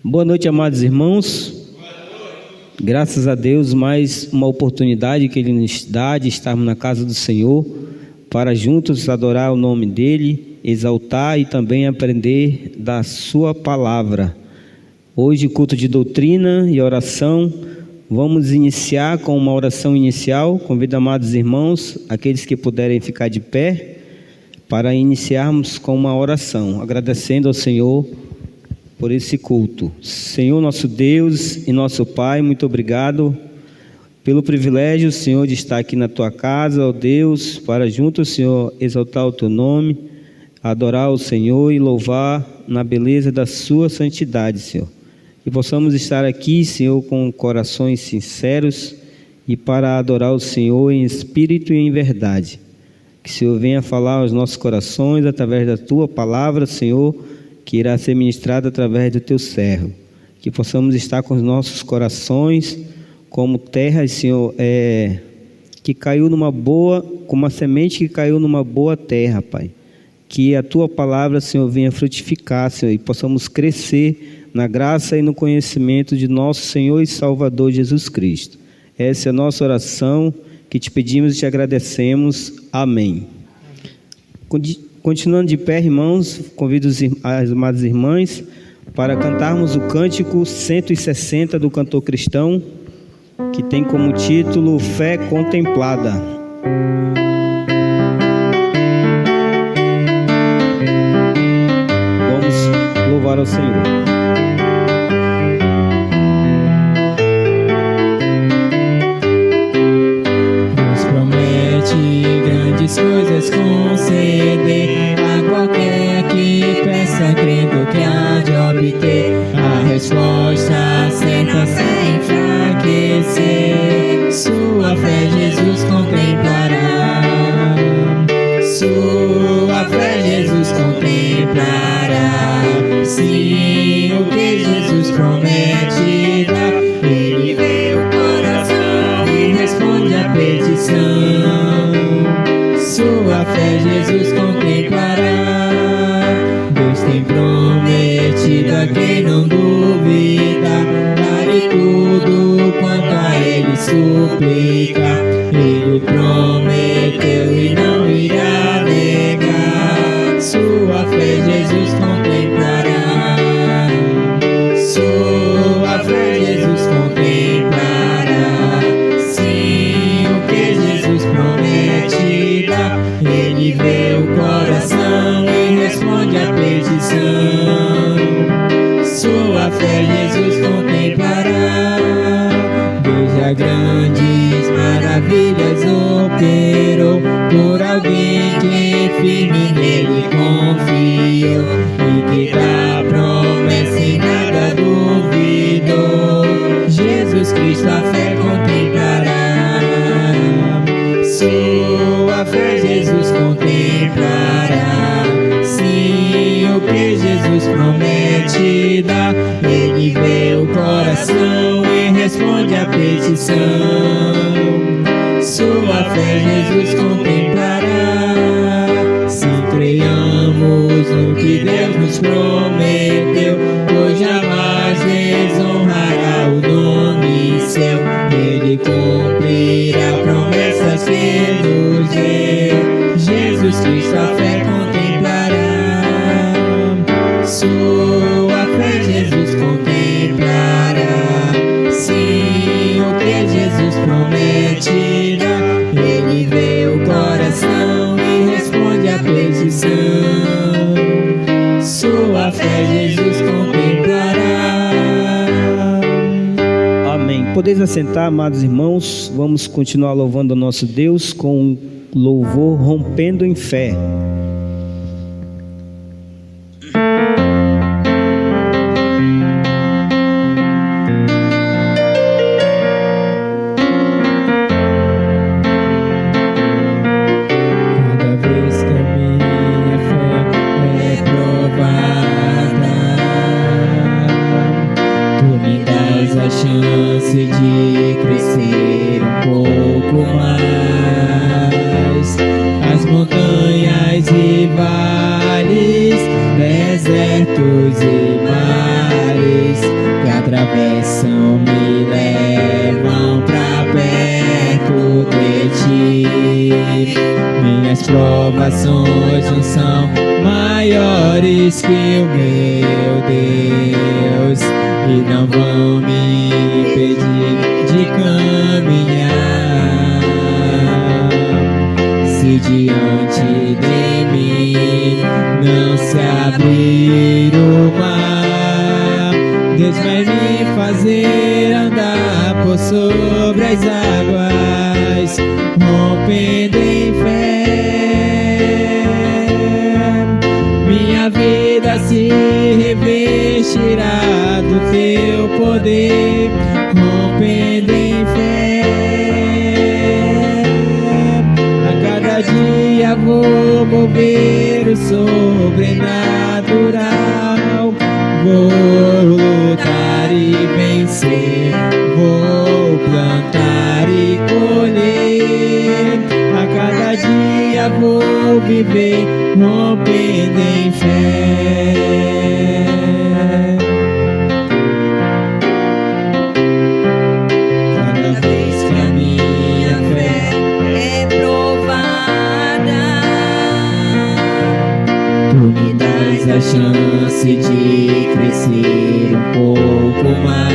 Boa noite, amados irmãos. Graças a Deus, mais uma oportunidade que Ele nos dá de estarmos na casa do Senhor, para juntos adorar o nome dEle, exaltar e também aprender da Sua palavra. Hoje, culto de doutrina e oração. Vamos iniciar com uma oração inicial. Convido, amados irmãos, aqueles que puderem ficar de pé, para iniciarmos com uma oração, agradecendo ao Senhor por esse culto. Senhor, nosso Deus e nosso Pai, muito obrigado pelo privilégio, Senhor, de estar aqui na Tua casa, ó Deus, para juntos, Senhor, exaltar o Teu nome, adorar o Senhor e louvar na beleza da Sua santidade, Senhor. Que possamos estar aqui, Senhor, com corações sinceros e para adorar o Senhor em espírito e em verdade. Que o Senhor venha falar aos nossos corações através da Tua palavra, Senhor, que irá ser ministrado através do Teu servo. Que possamos estar com os nossos corações como terra, Senhor, que caiu numa boa, como uma semente que caiu numa boa terra, Pai. Que a Tua palavra, Senhor, venha frutificar, Senhor, e possamos crescer na graça e no conhecimento de nosso Senhor e Salvador Jesus Cristo. Essa é a nossa oração, que te pedimos e te agradecemos. Amém. Continuando de pé, irmãos, convido as amadas irmãs para cantarmos o cântico 160 do cantor cristão, que tem como título Fé Contemplada. Vamos louvar ao Senhor. Deus promete grandes coisas conceder a qualquer que peça, crendo que há de obter a resposta certa sem enfraquecer. Sua fé Jesus contemplará, sua fé Jesus contemplará. Sim, o que Jesus promete dá, Ele vê o coração e responde a petição. Sua fé Jesus contemplará. Deus tem prometido a quem não duvida, dar-lhe tudo quanto a Ele suplica. Ele prometeu e não irá negar. Sua fé Jesus contemplará. Sua fé Jesus contemplará. Sim, o que Jesus promete dá, Ele vê o coração e responde a petição. Sua fé Jesus contemplará. Veja grandes maravilhas operou por alguém que firme nele confiou e que da promessa em nada duvidou. Jesus Cristo a fé contemplará. Sua fé Jesus contemplará. Sim, o que Jesus promete dá, Ele vê o coração e responde a petição. Sua fé Jesus contemplará. Se creiamos no que Deus nos prometeu, pois jamais desonrará o nome seu. Ele cumprirá promessas que nos deu. Jesus Cristo a fé contemplará. Sua fé Jesus contemplará. Sim, o que Jesus promete dá, Ele vê o coração e responde a petição. Sua fé Jesus contemplará. Amém. Podeis assentar, amados irmãos. Vamos continuar louvando o nosso Deus com um louvor rompendo em fé. Cada vez que a minha fé é provada, Tu me dás a chance de crescer um pouco mais. As montanhas e vales, desertos e mares, atravessam me levam pra perto de ti. Minhas provações não são maiores que o meu Deus e não vão me impedir de caminhar. Se diante de mim não se abrir o mar, Deus vai me fazer andar por sobre as águas, rompendo em fé. Minha vida se revestirá do teu poder, rompendo em fé. A cada dia vou mover o sobrenatural, vou lutar e vencer, vou plantar e colher. A cada dia vou viver, rompendo em fé. Cada vez que a minha fé é provada, tu me dás a chance de crescer um pouco mais.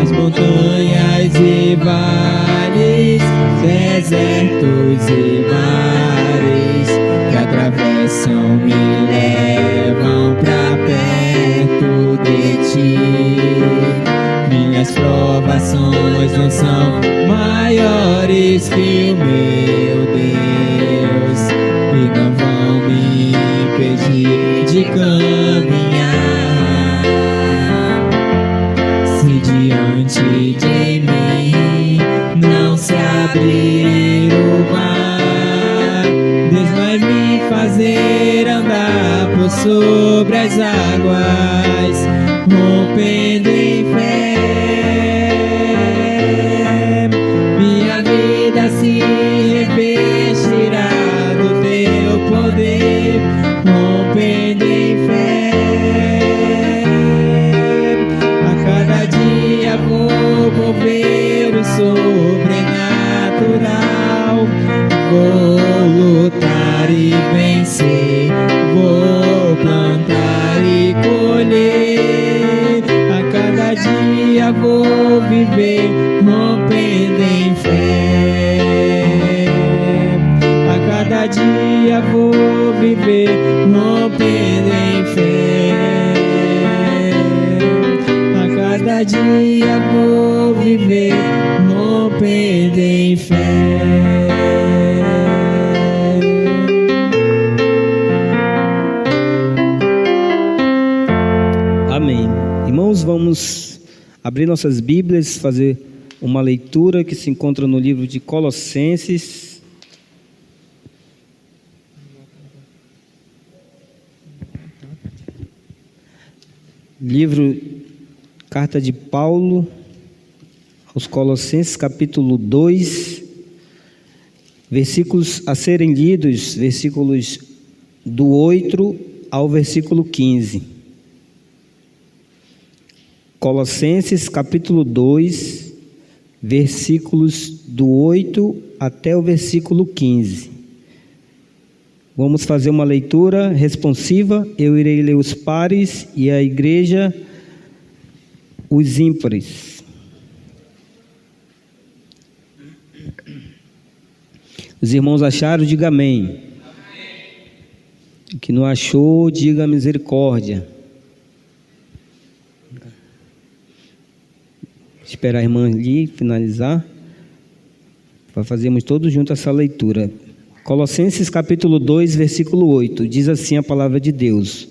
As montanhas e vales, desertos e mares que atravessam me levam pra perto de ti. Minhas provações não são maiores que o meu Deus e não vão me impedir de caminhar. Se diante de mim não se abrir o mar, Deus vai me fazer andar por sobre as águas, rompendo em fé. Minha vida se revestirá do teu poder, rompendo em fé. A cada dia vou mover o sobrenatural, vou lutar e vencer, vou plantar e colher. A cada dia vou viver, rompendo em fé. A cada dia vou viver, rompendo em fé. A cada dia vou viver, rompendo em fé. Amém. Irmãos, vamos abrir nossas Bíblias, fazer uma leitura que se encontra no livro de Colossenses. Carta de Paulo aos Colossenses, capítulo 2, versículos a serem lidos, versículos do 8 ao versículo 15. Colossenses, capítulo 2, versículos do 8 até o versículo 15. Vamos fazer uma leitura responsiva. Eu irei ler os pares e a igreja os ímpares. Os irmãos acharam, diga amém. O que não achou, diga misericórdia. Esperar a irmã ali finalizar, para fazermos todos juntos essa leitura. Colossenses capítulo 2, versículo 8, diz assim a palavra de Deus: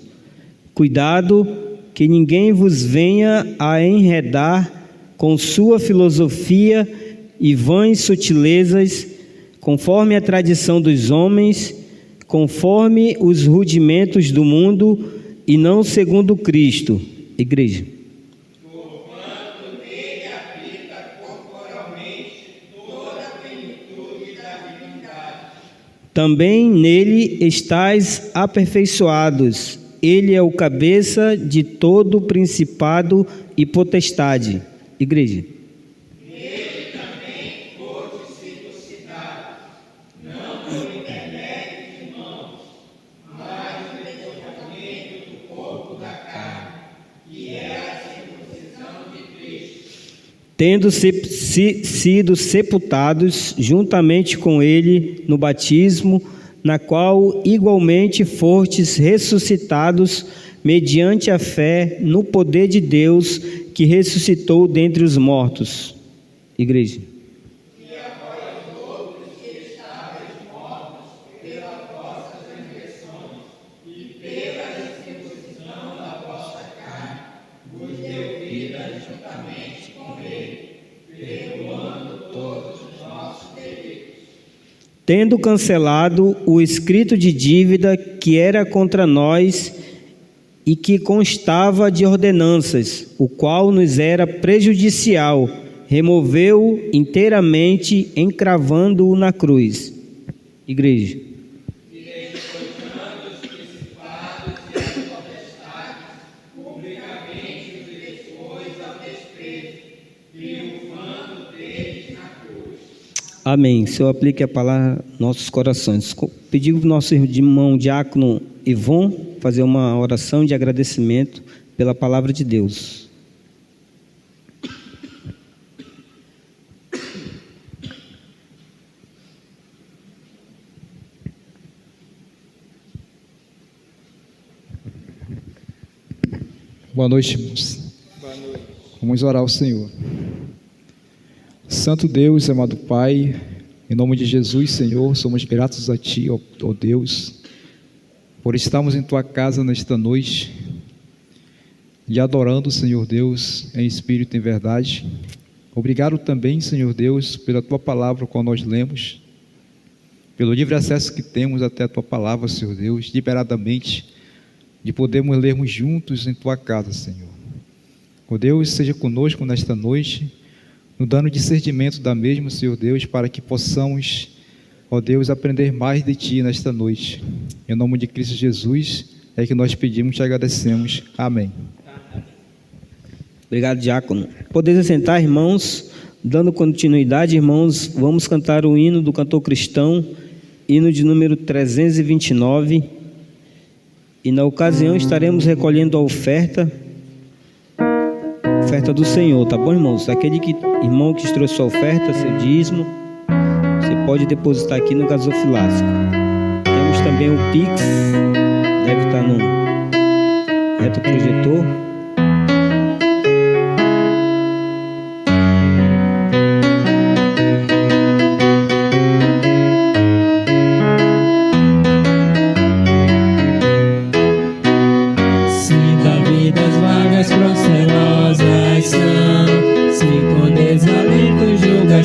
cuidado que ninguém vos venha a enredar com sua filosofia e vãs sutilezas, conforme a tradição dos homens, conforme os rudimentos do mundo, e não segundo Cristo. Igreja. Também nele estáis aperfeiçoados, ele é o cabeça de todo principado e potestade. Igreja. Tendo sido sepultados juntamente com ele no batismo, na qual igualmente fostes ressuscitados mediante a fé no poder de Deus que ressuscitou dentre os mortos. Igreja. Tendo cancelado o escrito de dívida que era contra nós e que constava de ordenanças, o qual nos era prejudicial, removeu-o inteiramente, encravando-o na cruz. Igreja. Amém. Senhor, aplique a palavra nos nossos corações. Pedi para o nosso irmão diácono Ivon fazer uma oração de agradecimento pela palavra de Deus. Boa noite, irmãos. Boa noite. Vamos orar ao Senhor. Santo Deus, amado Pai, em nome de Jesus, Senhor, somos gratos a Ti, ó Deus, por estarmos em Tua casa nesta noite, e adorando, Senhor Deus, em espírito e em verdade. Obrigado também, Senhor Deus, pela Tua palavra, qual nós lemos, pelo livre acesso que temos até a Tua palavra, Senhor Deus, liberadamente, de podermos lermos juntos em Tua casa, Senhor. Ó Deus, seja conosco nesta noite, nos dando discernimento da mesma, Senhor Deus, para que possamos, ó Deus, aprender mais de Ti nesta noite. Em nome de Cristo Jesus, é que nós pedimos e te agradecemos. Amém. Obrigado, diácono. Podeis assentar, irmãos. Dando continuidade, irmãos, vamos cantar o hino do cantor cristão, hino de número 329. E na ocasião estaremos recolhendo a oferta do Senhor, tá bom, irmãos? Irmão que trouxe sua oferta, seu dízimo, você pode depositar aqui no gasofilasco. Temos também o Pix, deve estar no retroprojetor.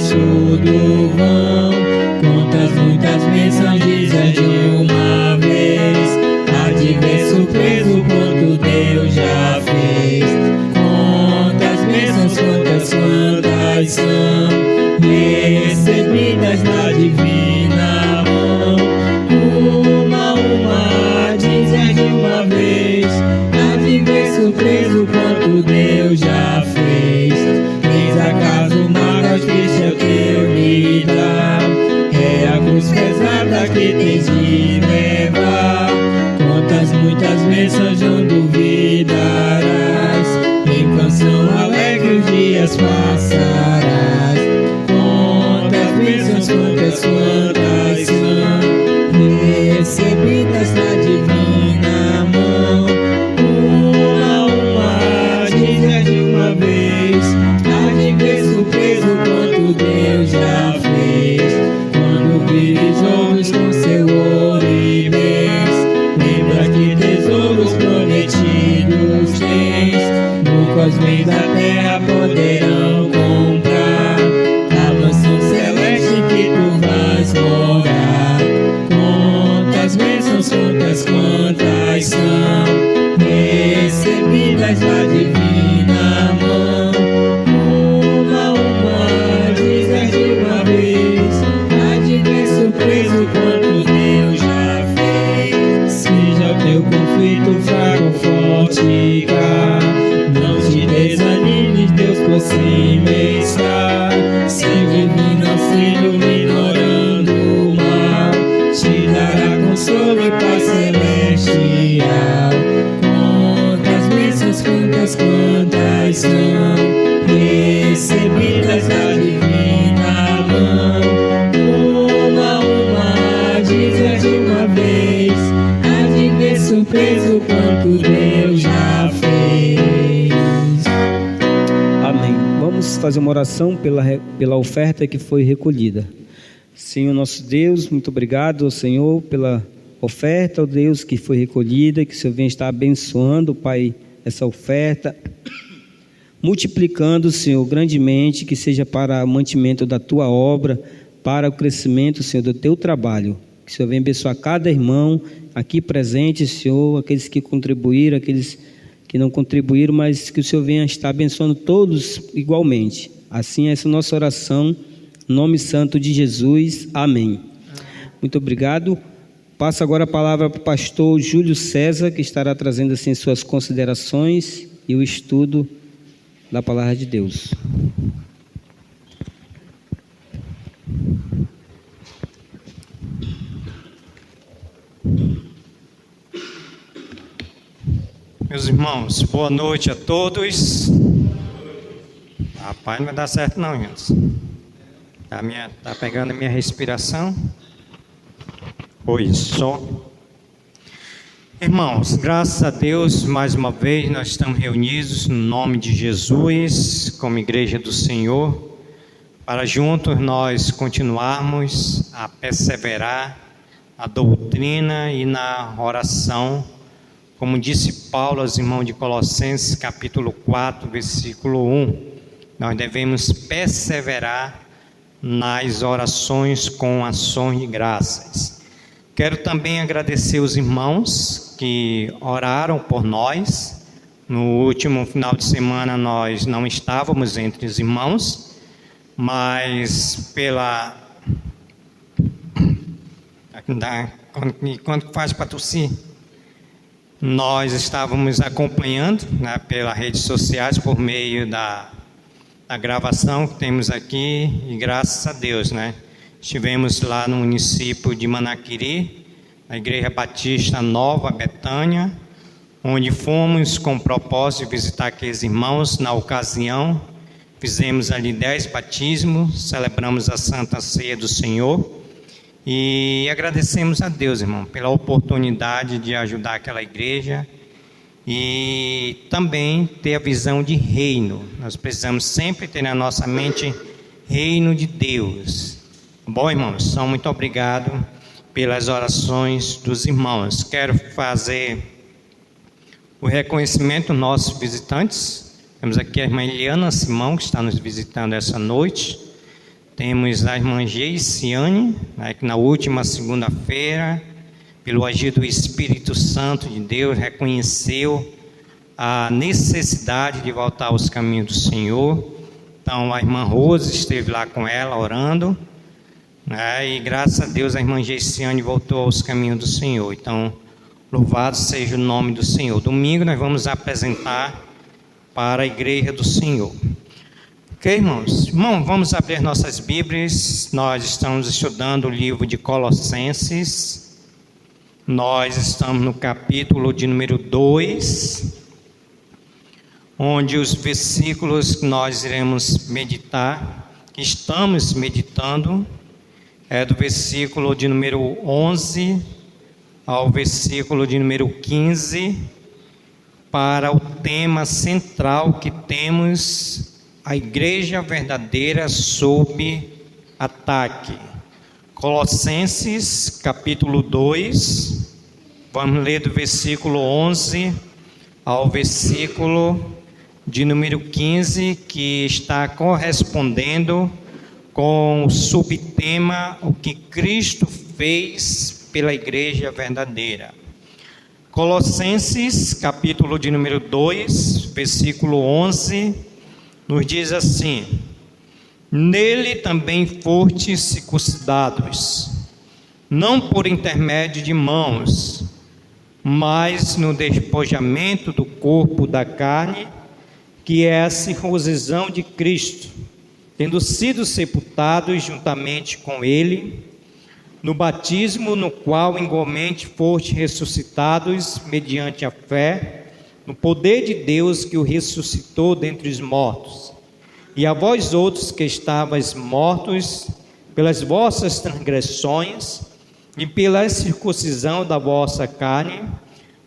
Tudo vão, quantas muitas bênçãos dizes de uma vez, há de ver surpreso quanto Deus já fez. Quantas bênçãos, quantas são recebidas na divina mão. Uma dizes de uma vez, há de ver surpreso quanto Deus já fez. Eis acaso mágoas triste é o teu lidar, é a cruz pesada que tens de levar. Quantas muitas bênçãos não duvidarás, em canção alegre os dias passarás. Quantas bênçãos, quantas são recebidas na divina mão. Uma dizes de uma vez, há de ver surpreso quanto Deus já fez. Quando vires ouros com seu ouro e bens, lembra que tesouros prometidos tens. Nunca os bens da terra poderão comprar a mansão celeste que tu vais morar. Quantas bênçãos, quantas são recebidas na divina mão. Uma dizes de uma vez, há de ver surpreso quanto Deus já fez. Seja o teu conflito fraco fazer uma oração pela oferta que foi recolhida. Senhor nosso Deus, muito obrigado, Senhor, pela oferta, ó Deus, que foi recolhida, que o Senhor venha estar abençoando, Pai, essa oferta, multiplicando, Senhor, grandemente, que seja para o mantimento da Tua obra, para o crescimento, Senhor, do Teu trabalho. Que o Senhor venha abençoar cada irmão aqui presente, Senhor, aqueles que contribuíram, aqueles que não contribuíram, mas que o Senhor venha estar abençoando todos igualmente. Assim, essa é a nossa oração, em nome santo de Jesus. Amém. Muito obrigado. Passo agora a palavra para o pastor Júlio César, que estará trazendo assim suas considerações e o estudo da palavra de Deus. Meus irmãos, boa noite a todos. Rapaz, não vai dar certo não, gente. Tá pegando a minha respiração. Foi só. Irmãos, graças a Deus, mais uma vez nós estamos reunidos no nome de Jesus, como igreja do Senhor, para juntos nós continuarmos a perseverar na doutrina e na oração. Como disse Paulo aos irmãos de Colossenses, capítulo 4, versículo 1, nós devemos perseverar nas orações com ações de graças. Quero também agradecer os irmãos que oraram por nós. No último final de semana nós não estávamos entre os irmãos, mas quando faz para tossir? Nós estávamos acompanhando, né, pelas redes sociais, por meio da gravação que temos aqui, e graças a Deus, né, estivemos lá no município de Manaquiri, na Igreja Batista Nova Betânia, onde fomos com o propósito de visitar aqueles irmãos. Na ocasião, fizemos ali 10 batismos, celebramos a Santa Ceia do Senhor, e agradecemos a Deus, irmão, pela oportunidade de ajudar aquela igreja e também ter a visão de reino. Nós precisamos sempre ter na nossa mente reino de Deus. Bom, irmãos, então, muito obrigado pelas orações dos irmãos. Quero fazer o reconhecimento dos nossos visitantes. Temos aqui a irmã Eliana Simão, que está nos visitando essa noite. Temos a irmã Geiciane, né, que na última segunda-feira, pelo agir do Espírito Santo de Deus, reconheceu a necessidade de voltar aos caminhos do Senhor. Então a irmã Rose esteve lá com ela orando, né, e graças a Deus a irmã Geiciane voltou aos caminhos do Senhor. Então louvado seja o nome do Senhor. Domingo nós vamos apresentar para a igreja do Senhor. Ok, irmãos? Irmão, vamos abrir nossas Bíblias. Nós estamos estudando o livro de Colossenses. Nós estamos no capítulo de número 2, onde os versículos que nós iremos meditar, que estamos meditando, é do versículo de número 11 ao versículo de número 15, para o tema central que temos: a igreja verdadeira sob ataque. Colossenses capítulo 2, vamos ler do versículo 11 ao versículo de número 15, que está correspondendo com o subtema: o que Cristo fez pela igreja verdadeira. Colossenses capítulo de número 2, versículo 11, nos diz assim: nele também fostes circuncidados, não por intermédio de mãos, mas no despojamento do corpo da carne, que é a circuncisão de Cristo, tendo sido sepultados juntamente com ele, no batismo no qual igualmente fostes ressuscitados mediante a fé, no poder de Deus que o ressuscitou dentre os mortos. E a vós outros que estavais mortos pelas vossas transgressões e pela circuncisão da vossa carne,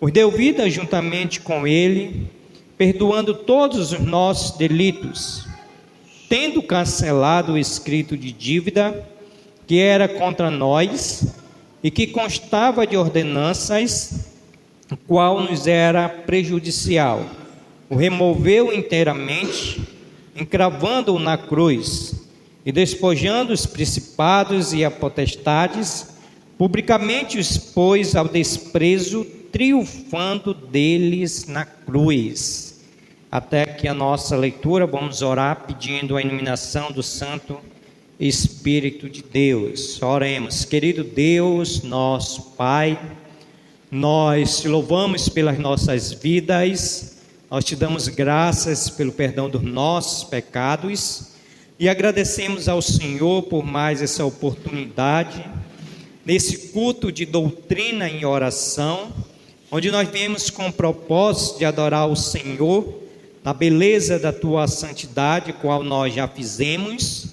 os deu vida juntamente com ele, perdoando todos os nossos delitos, tendo cancelado o escrito de dívida que era contra nós e que constava de ordenanças, o qual nos era prejudicial, o removeu inteiramente, encravando-o na cruz, e despojando os principados e as potestades, publicamente os expôs ao desprezo, triunfando deles na cruz. Até aqui a nossa leitura, vamos orar pedindo a iluminação do Santo Espírito de Deus. Oremos. Querido Deus, nosso Pai, nós te louvamos pelas nossas vidas, nós te damos graças pelo perdão dos nossos pecados e agradecemos ao Senhor por mais essa oportunidade, nesse culto de doutrina em oração, onde nós viemos com o propósito de adorar o Senhor, na beleza da tua santidade, qual nós já fizemos.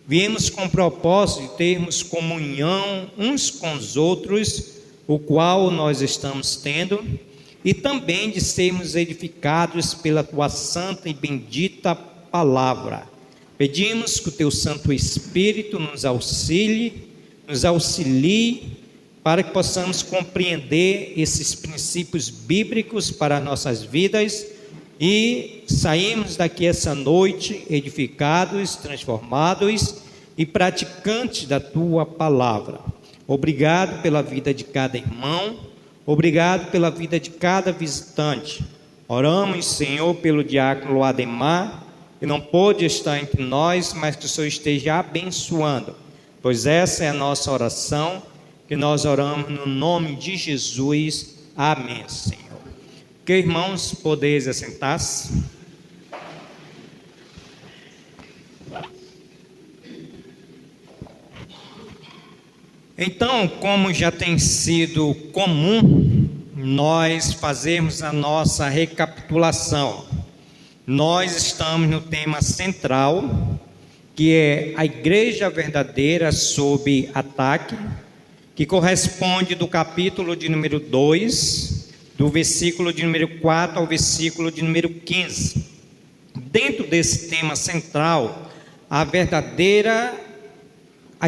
Viemos com o propósito de termos comunhão uns com os outros, o qual nós estamos tendo, e também de sermos edificados pela tua santa e bendita palavra. Pedimos que o teu Santo Espírito nos auxilie, para que possamos compreender esses princípios bíblicos para nossas vidas e sairmos daqui essa noite edificados, transformados e praticantes da tua palavra. Obrigado pela vida de cada irmão, obrigado pela vida de cada visitante. Oramos, Senhor, pelo diácono Ademar, que não pôde estar entre nós, mas que o Senhor esteja abençoando, pois essa é a nossa oração, que nós oramos no nome de Jesus. Amém, Senhor. Que irmãos, podeis assentar-se. Então, como já tem sido comum, nós fazermos a nossa recapitulação. Nós estamos no tema central, que é a igreja verdadeira sob ataque, que corresponde do capítulo de número 2, do versículo de número 4 ao versículo de número 15. Dentro desse tema central, a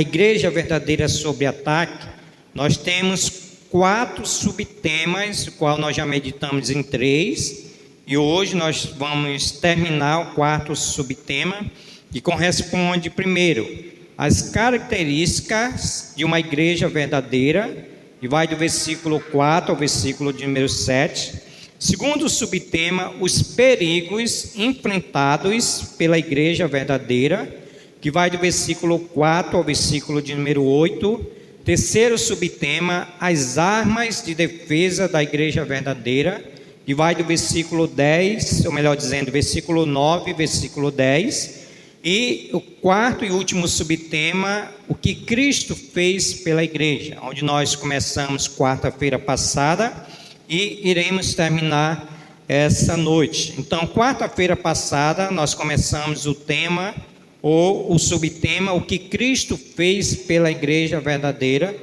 igreja verdadeira sob ataque, nós temos 4 subtemas, o qual nós já meditamos em 3, e hoje nós vamos terminar o 4º subtema, que corresponde primeiro às características de uma igreja verdadeira, e vai do versículo 4 ao versículo de número 7. Segundo subtema, os perigos enfrentados pela igreja verdadeira, que vai do versículo 4 ao versículo de número 8. Terceiro subtema, as armas de defesa da igreja verdadeira, que vai do versículo 10, ou melhor dizendo, versículo 9, versículo 10. E o 4º e último subtema, o que Cristo fez pela igreja, onde nós começamos quarta-feira passada e iremos terminar essa noite. Então, quarta-feira passada, nós começamos o tema, ou o subtema, o que Cristo fez pela igreja verdadeira,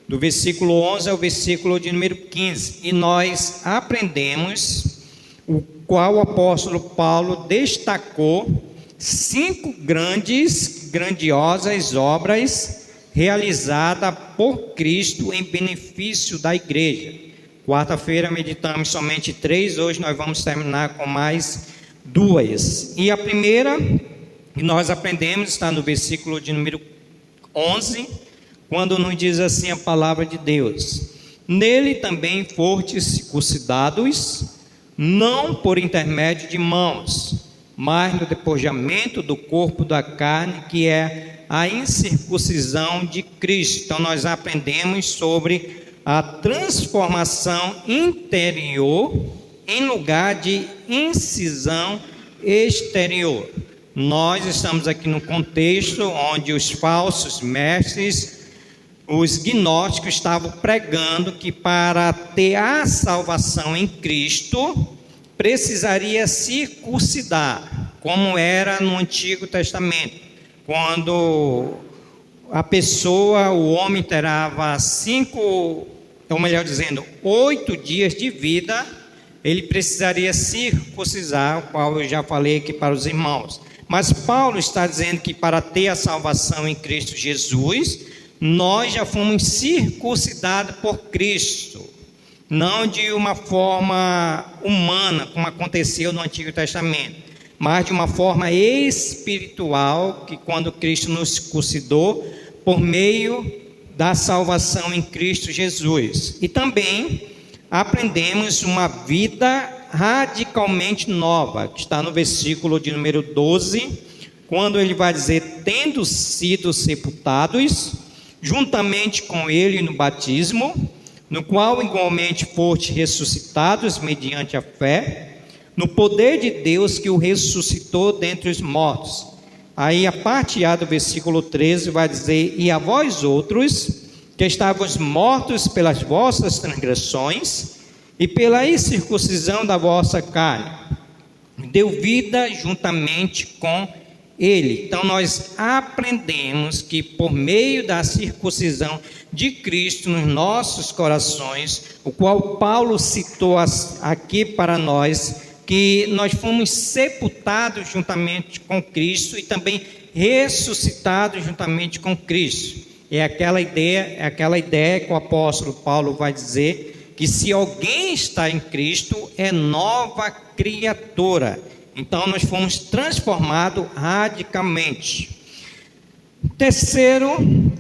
do versículo 11 ao versículo de número 15. E nós aprendemos o qual o apóstolo Paulo destacou 5 grandiosas obras realizadas por Cristo em benefício da igreja. Quarta-feira meditamos somente 3, hoje nós vamos terminar com mais 2. E a primeira que nós aprendemos está no versículo de número 11, quando nos diz assim a palavra de Deus: nele também fostes circuncidados, não por intermédio de mãos, mas no despojamento do corpo da carne, que é a incircuncisão de Cristo. Então nós aprendemos sobre a transformação interior em lugar de incisão exterior. Nós estamos aqui no contexto onde os falsos mestres, os gnósticos, estavam pregando que para ter a salvação em Cristo precisaria circuncidar, como era no Antigo Testamento, quando a pessoa, o homem terava 8 dias de vida, ele precisaria circuncidar, o qual eu já falei aqui para os irmãos. Mas Paulo está dizendo que para ter a salvação em Cristo Jesus, nós já fomos circuncidados por Cristo, não de uma forma humana, como aconteceu no Antigo Testamento, mas de uma forma espiritual, que quando Cristo nos circuncidou, por meio da salvação em Cristo Jesus. E também aprendemos uma vida radicalmente nova, que está no versículo de número 12, quando ele vai dizer: tendo sido sepultados juntamente com ele no batismo, no qual igualmente foste ressuscitados mediante a fé, no poder de Deus que o ressuscitou dentre os mortos. Aí a parte A do versículo 13 vai dizer: e a vós outros, que estavais mortos pelas vossas transgressões e pela incircuncisão da vossa carne, deu vida juntamente com ele. Então nós aprendemos que por meio da circuncisão de Cristo nos nossos corações, o qual Paulo citou aqui para nós, que nós fomos sepultados juntamente com Cristo e também ressuscitados juntamente com Cristo. É aquela ideia que o apóstolo Paulo vai dizer, que se alguém está em Cristo, é nova criatura. Então nós fomos transformados radicalmente. Terceiro,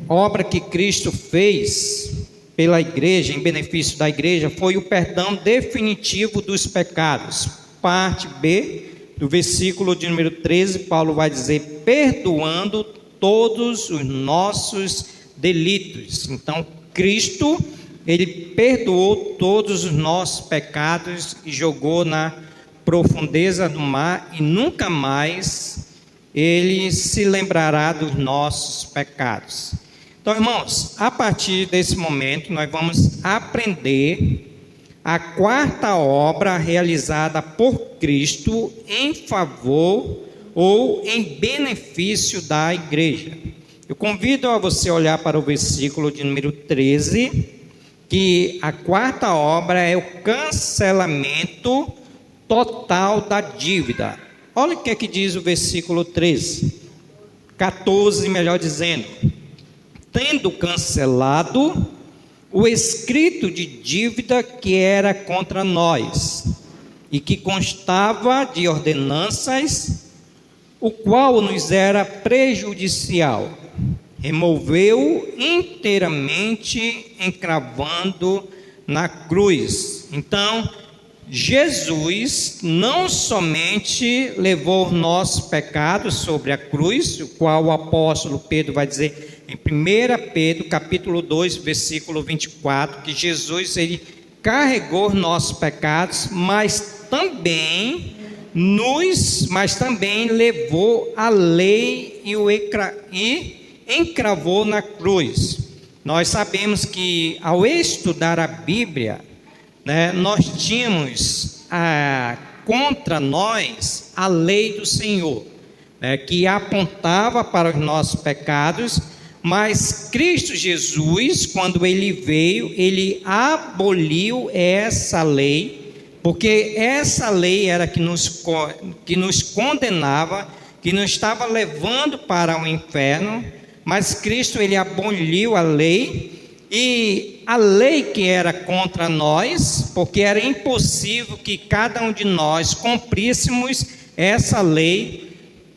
obra que Cristo fez pela igreja, em benefício da igreja, foi o perdão definitivo dos pecados. Parte B, do versículo de número 13, Paulo vai dizer: perdoando todos os nossos delitos. Então Cristo, ele perdoou todos os nossos pecados e jogou na profundeza do mar, e nunca mais ele se lembrará dos nossos pecados. Então, irmãos, a partir desse momento nós vamos aprender a quarta obra realizada por Cristo em favor ou em benefício da igreja. Eu convido a você olhar para o versículo de número 13, que a quarta obra é o cancelamento total da dívida. Olha o que é que diz o versículo 14, melhor dizendo: tendo cancelado o escrito de dívida que era contra nós e que constava de ordenanças, o qual nos era prejudicial, removeu inteiramente, encravando na cruz. Então Jesus não somente levou os nossos pecados sobre a cruz, o qual o apóstolo Pedro vai dizer em 1 Pedro capítulo 2, versículo 24, que Jesus, ele carregou os nossos pecados, mas também levou a lei e encravou na cruz. Nós sabemos que ao estudar a Bíblia, nós tínhamos contra nós a lei do Senhor, que apontava para os nossos pecados, mas Cristo Jesus, quando ele veio, ele aboliu essa lei, porque essa lei era que nos condenava, que nos estava levando para o inferno, mas Cristo, ele aboliu a lei. E a lei que era contra nós, porque era impossível que cada um de nós cumpríssemos essa lei,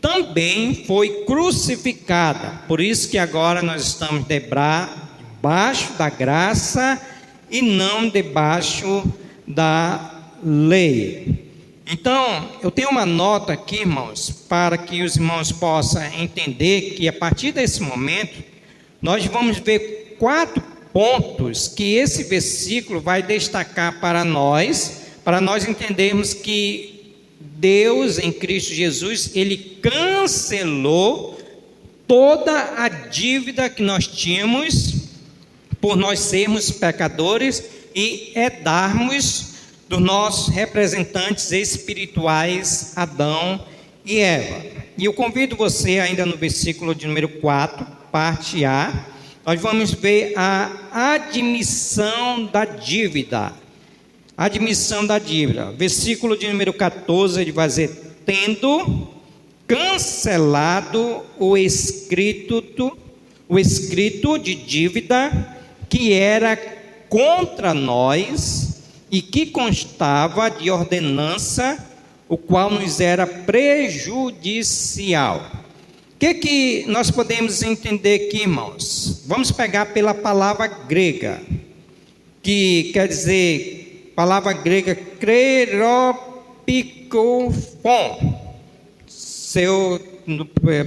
também foi crucificada. Por isso que agora nós estamos debaixo da graça e não debaixo da lei. Então, eu tenho uma nota aqui, irmãos, para que os irmãos possam entender que a partir desse momento nós vamos ver 4 pontos que esse versículo vai destacar para nós entendermos que Deus em Cristo Jesus, ele cancelou toda a dívida que nós tínhamos por nós sermos pecadores e darmos dos nossos representantes espirituais, Adão e Eva. E eu convido você ainda no versículo de número 4, parte A, nós vamos ver a admissão da dívida. Admissão da dívida. Versículo de número 14, ele vai dizer: tendo cancelado o escrito de dívida que era contra nós e que constava de ordenança, o qual nos era prejudicial. O que nós podemos entender aqui, irmãos? Vamos pegar pela palavra grega, que quer dizer, palavra grega, kleropikofon. Se eu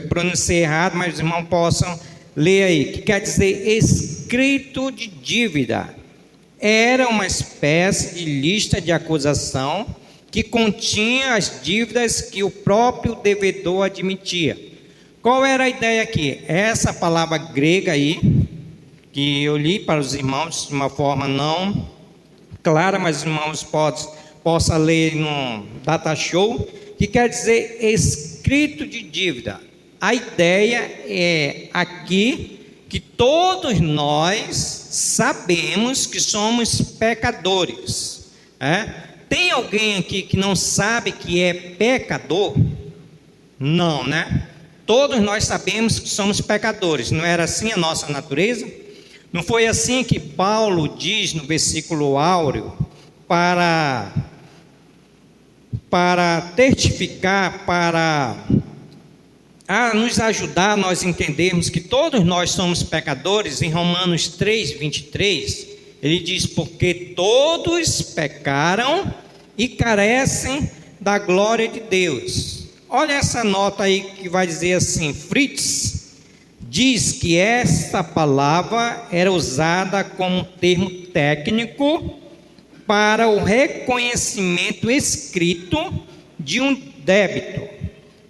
pronunciei errado, mas os irmãos possam ler aí, que quer dizer escrito de dívida. Era uma espécie de lista de acusação que continha as dívidas que o próprio devedor admitia. Qual era a ideia aqui? Essa palavra grega aí, que eu li para os irmãos de uma forma não clara, mas os irmãos possam ler no Data Show, que quer dizer escrito de dívida. A ideia é aqui que todos nós sabemos que somos pecadores. Tem alguém aqui que não sabe que é pecador? Não, né? Todos nós sabemos que somos pecadores. Não era assim a nossa natureza? Não foi assim que Paulo diz no versículo áureo para testificar, para nos ajudar a nós entendermos que todos nós somos pecadores? Em Romanos 3, 23, ele diz: porque todos pecaram e carecem da glória de Deus. Olha essa nota aí que vai dizer assim: Fritz diz que esta palavra era usada como termo técnico para o reconhecimento escrito de um débito.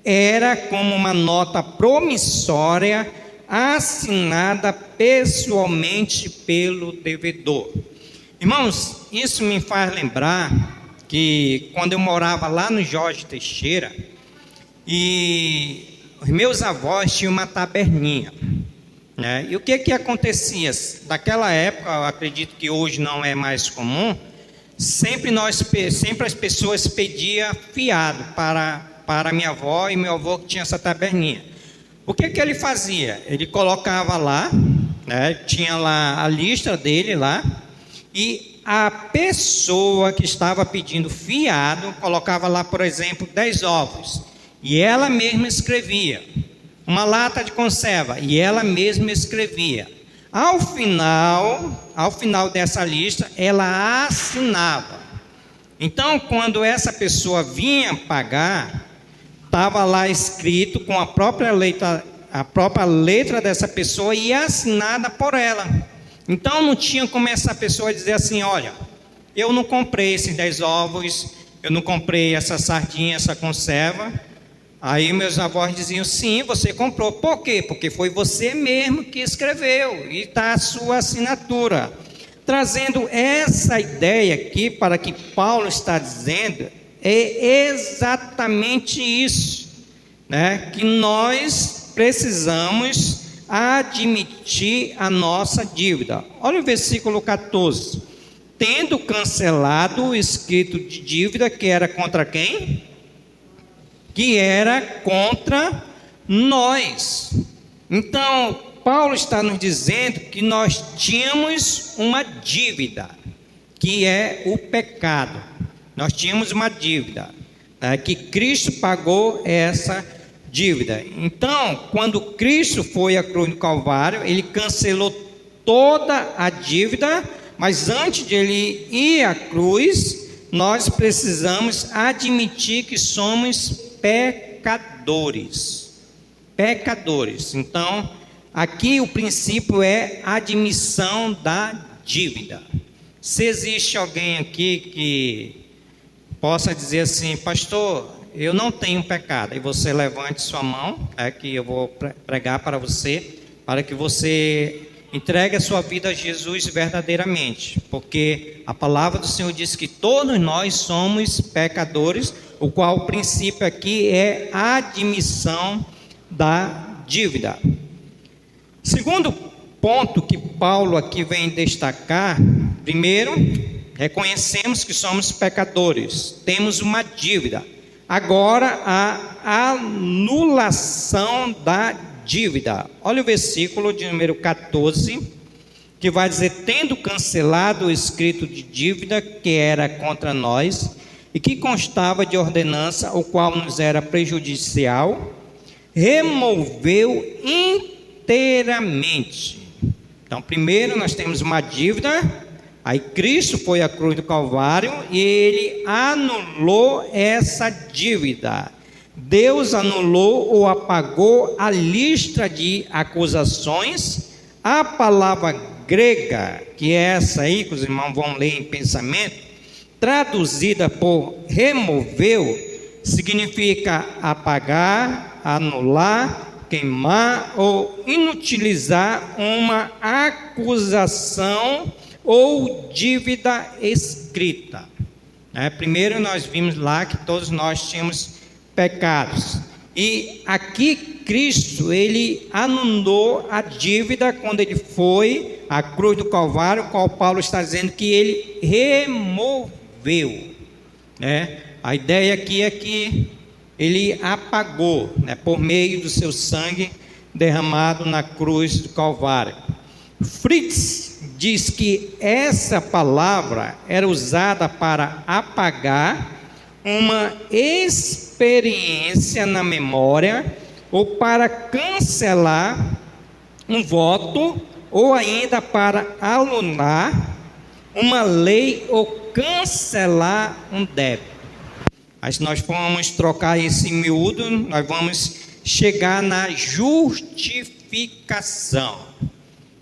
Era como uma nota promissória assinada pessoalmente pelo devedor. Irmãos, isso me faz lembrar que quando eu morava lá no Jorge Teixeira, e os meus avós tinham uma taberninha, né? E o que acontecia? Daquela época, eu acredito que hoje não é mais comum, sempre as pessoas pediam fiado para minha avó e meu avô que tinha essa taberninha. O que ele fazia? Ele colocava lá, né? Tinha lá a lista dele lá, e a pessoa que estava pedindo fiado colocava lá, por exemplo, 10 ovos. E ela mesma escrevia. Uma lata de conserva, e ela mesma escrevia. Ao final dessa lista, ela assinava. Então, quando essa pessoa vinha pagar, estava lá escrito com a própria letra dessa pessoa e assinada por ela. Então, não tinha como essa pessoa dizer assim: olha, eu não comprei esses 10 ovos, eu não comprei essa sardinha, essa conserva. Aí meus avós diziam: sim, você comprou. Por quê? Porque foi você mesmo que escreveu e está a sua assinatura. Trazendo essa ideia aqui para que Paulo está dizendo, é exatamente isso, né? Que nós precisamos admitir a nossa dívida. Olha o versículo 14. Tendo cancelado o escrito de dívida que era contra quem? Que era contra nós. Então, Paulo está nos dizendo que nós tínhamos uma dívida, que é o pecado. Nós tínhamos uma dívida, que Cristo pagou essa dívida. Então, quando Cristo foi à cruz do Calvário, ele cancelou toda a dívida, mas antes de ele ir à cruz, nós precisamos admitir que somos pecadores. Então, aqui o princípio é a admissão da dívida. Se existe alguém aqui que possa dizer assim: pastor, eu não tenho pecado, e você levante sua mão, que eu vou pregar para você, para que você entregue a sua vida a Jesus verdadeiramente, porque a palavra do Senhor diz que todos nós somos pecadores, o qual o princípio aqui é a admissão da dívida. Segundo ponto que Paulo aqui vem destacar: primeiro, reconhecemos que somos pecadores, temos uma dívida. agora a anulação da dívida. Olha o versículo de número 14, que vai dizer: tendo cancelado o escrito de dívida que era contra nós e que constava de ordenança, o qual nos era prejudicial, removeu inteiramente. Então, primeiro nós temos uma dívida, aí Cristo foi à cruz do Calvário e ele anulou essa dívida. Deus anulou ou apagou a lista de acusações. A palavra grega, que é essa aí, que os irmãos vão ler em pensamento, traduzida por removeu, significa apagar, anular, queimar ou inutilizar uma acusação ou dívida escrita. Primeiro nós vimos lá que todos nós tínhamos pecados, e aqui Cristo, ele anulou a dívida quando ele foi à cruz do Calvário, qual Paulo está dizendo que ele removeu, A ideia aqui é que ele apagou, por meio do seu sangue derramado na cruz do Calvário. Fritz diz que essa palavra era usada para apagar uma experiência na memória, ou para cancelar um voto, ou ainda para anular uma lei ou cancelar um débito. Mas se nós formos trocar esse miúdo, nós vamos chegar na justificação.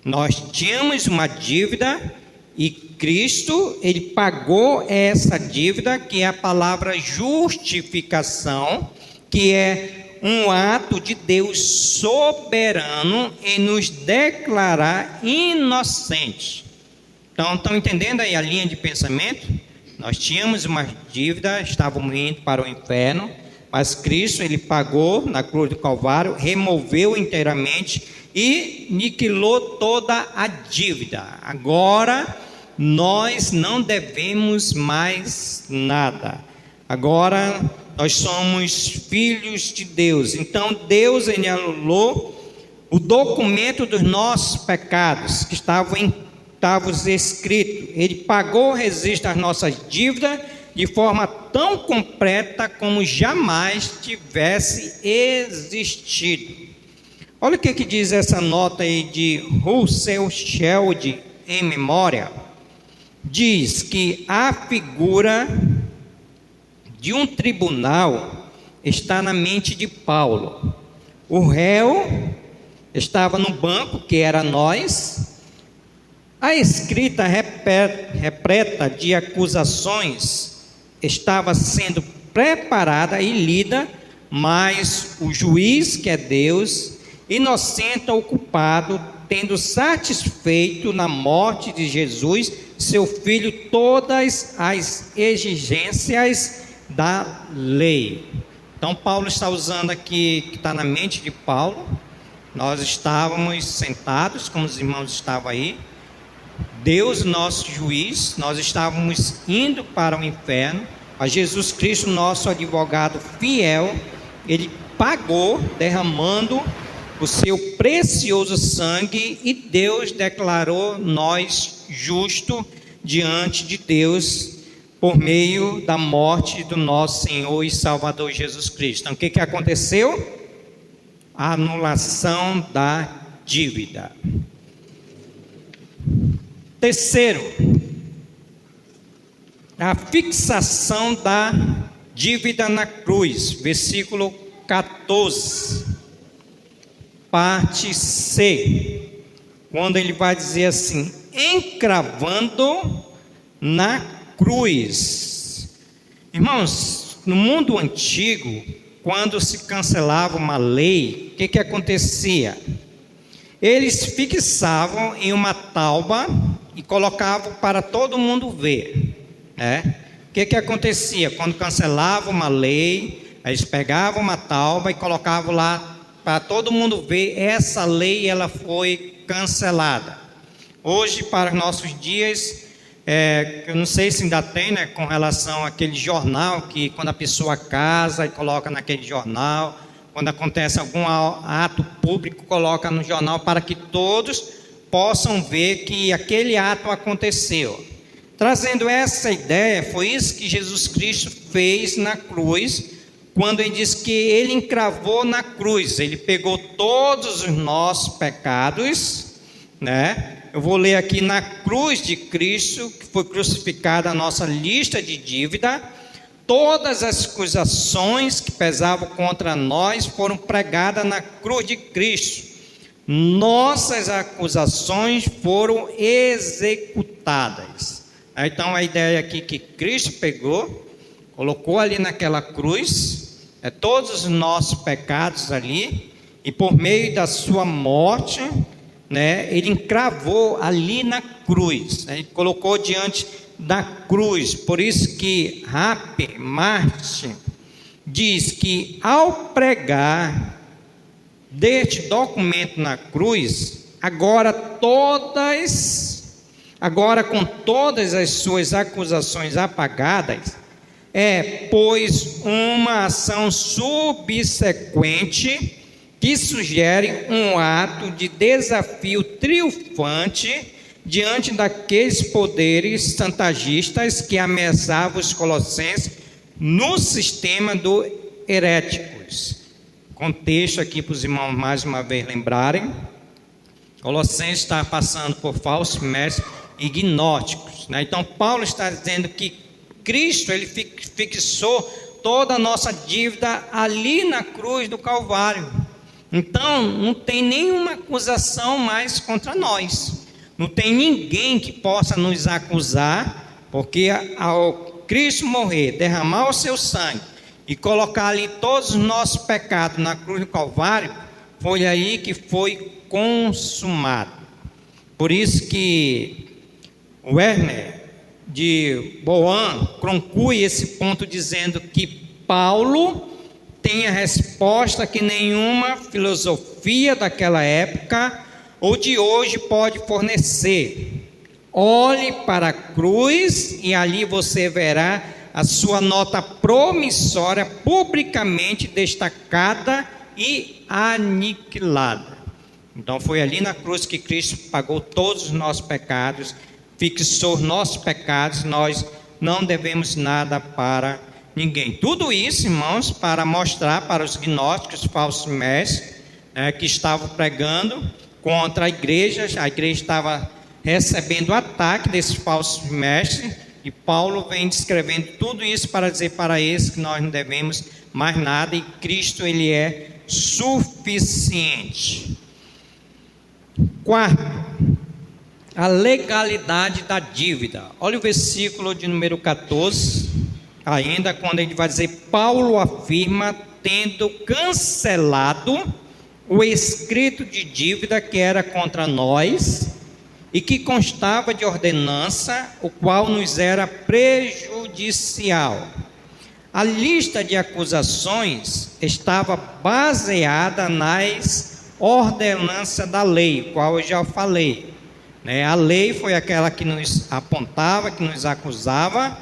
Nós tínhamos uma dívida e Cristo, ele pagou essa dívida, que é a palavra justificação, que é um ato de Deus soberano em nos declarar inocentes. Então, estão entendendo aí a linha de pensamento? Nós tínhamos uma dívida, estávamos indo para o inferno, mas Cristo, ele pagou na cruz do Calvário, removeu inteiramente e aniquilou toda a dívida. Agora nós não devemos mais nada. Agora nós somos filhos de Deus. Então Deus, ele anulou o documento dos nossos pecados que estavam escritos. Ele pagou o registro das nossas dívidas de forma tão completa como jamais tivesse existido. Olha o que diz essa nota aí de Russell Shedd em memória. Diz que a figura de um tribunal está na mente de Paulo. O réu estava no banco, que era nós. A escrita repleta de acusações estava sendo preparada e lida, mas o juiz, que é Deus, inocente ou culpado, tendo satisfeito na morte de Jesus, seu filho, todas as exigências da lei. Então Paulo está usando aqui, que está na mente de Paulo. Nós estávamos sentados, como os irmãos estavam aí, Deus, nosso juiz, nós estávamos indo para o inferno, mas Jesus Cristo, nosso advogado fiel, ele pagou, derramando o seu precioso sangue, e Deus declarou nós justos diante de Deus por meio da morte do nosso Senhor e Salvador Jesus Cristo. Então, o que aconteceu? A anulação da dívida. Terceiro, a fixação da dívida na cruz, versículo 14, parte C, quando ele vai dizer assim: encravando na cruz. Irmãos, no mundo antigo, quando se cancelava uma lei, o que acontecia? Eles fixavam em uma tauba e colocavam para todo mundo ver, O que acontecia? Quando cancelava uma lei, eles pegavam uma tauba e colocavam lá para todo mundo ver. Essa lei, ela foi cancelada. Hoje, para os nossos dias, eu não sei se ainda tem, né, com relação àquele jornal que quando a pessoa casa e coloca naquele jornal, quando acontece algum ato público, coloca no jornal para que todos possam ver que aquele ato aconteceu. Trazendo essa ideia, foi isso que Jesus Cristo fez na cruz, quando ele diz que ele encravou na cruz, ele pegou todos os nossos pecados, né? Eu vou ler aqui: na cruz de Cristo, que foi crucificada a nossa lista de dívida, todas as acusações que pesavam contra nós foram pregadas na cruz de Cristo. Nossas acusações foram executadas. Então a ideia aqui que Cristo pegou, colocou ali naquela cruz, todos os nossos pecados ali, e por meio da sua morte, né, ele encravou ali na cruz, ele colocou diante da cruz. Por isso que Martin diz que ao pregar deste documento na cruz, agora com todas as suas acusações apagadas, pois uma ação subsequente que sugere um ato de desafio triunfante diante daqueles poderes chantagistas que ameaçavam os colossenses no sistema do heréticos. Contexto aqui para os irmãos mais uma vez lembrarem: Colossenses está passando por falsos mestres e gnósticos, né? Então Paulo está dizendo que Cristo, ele fixou toda a nossa dívida ali na cruz do Calvário. Então não tem nenhuma acusação mais contra nós, não tem ninguém que possa nos acusar, porque ao Cristo morrer, derramar o seu sangue e colocar ali todos os nossos pecados na cruz do Calvário, foi aí que foi consumado. Por isso que Werner de Boan conclui esse ponto dizendo que Paulo tem a resposta que nenhuma filosofia daquela época ou de hoje pode fornecer. Olhe para a cruz e ali você verá a sua nota promissória publicamente destacada e aniquilada. Então foi ali na cruz que Cristo pagou todos os nossos pecados, fixou os nossos pecados. Nós não devemos nada para ninguém. Tudo isso, irmãos, para mostrar para os gnósticos, falsos mestres, que estavam pregando contra a igreja estava recebendo ataque desses falsos mestres, e Paulo vem descrevendo tudo isso para dizer para eles que nós não devemos mais nada, e Cristo, ele é suficiente. Quarto, a legalidade da dívida. Olha o versículo de número 14, ainda quando ele vai dizer: Paulo afirma, tendo cancelado o escrito de dívida que era contra nós e que constava de ordenança, o qual nos era prejudicial. A lista de acusações estava baseada nas ordenanças da lei, qual eu já falei, né? A lei foi aquela que nos apontava, que nos acusava,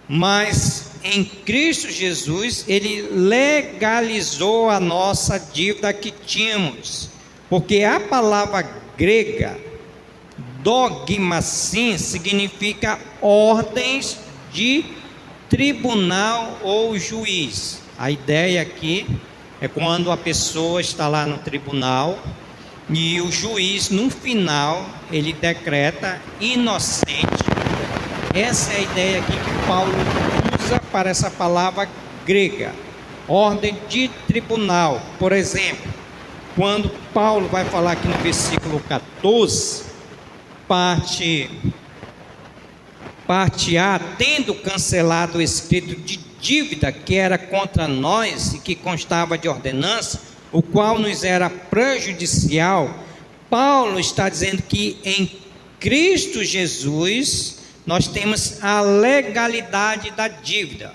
mas em Cristo Jesus ele legalizou a nossa dívida que tínhamos, porque a palavra grega dogmasim significa ordens de tribunal ou juiz. A ideia aqui é quando a pessoa está lá no tribunal e o juiz, no final, ele decreta inocente. Essa é a ideia aqui que Paulo usa para essa palavra grega, ordem de tribunal. Por exemplo, quando Paulo vai falar aqui no versículo 14, parte A, tendo cancelado o escrito de dívida que era contra nós e que constava de ordenança, o qual nos era prejudicial, Paulo está dizendo que em Cristo Jesus nós temos a legalidade da dívida.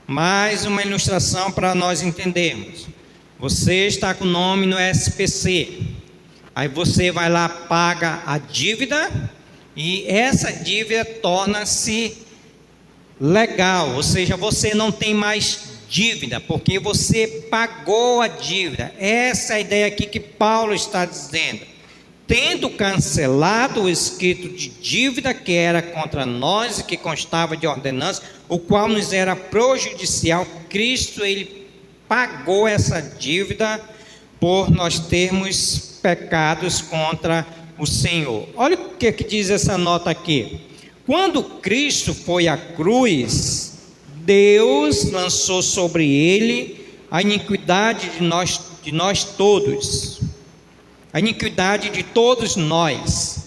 Mais uma ilustração para nós entendermos. Você está com o nome no SPC, aí você vai lá, paga a dívida, E essa dívida torna-se legal, ou seja, você não tem mais dívida, porque você pagou a dívida. Essa é a ideia aqui que Paulo está dizendo. Tendo cancelado o escrito de dívida que era contra nós e que constava de ordenança, o qual nos era prejudicial, Cristo, ele pagou essa dívida por nós termos pecados contra o Senhor. Olha o que diz essa nota aqui. Quando Cristo foi à cruz, Deus lançou sobre ele a iniquidade de nós todos, a iniquidade de todos nós.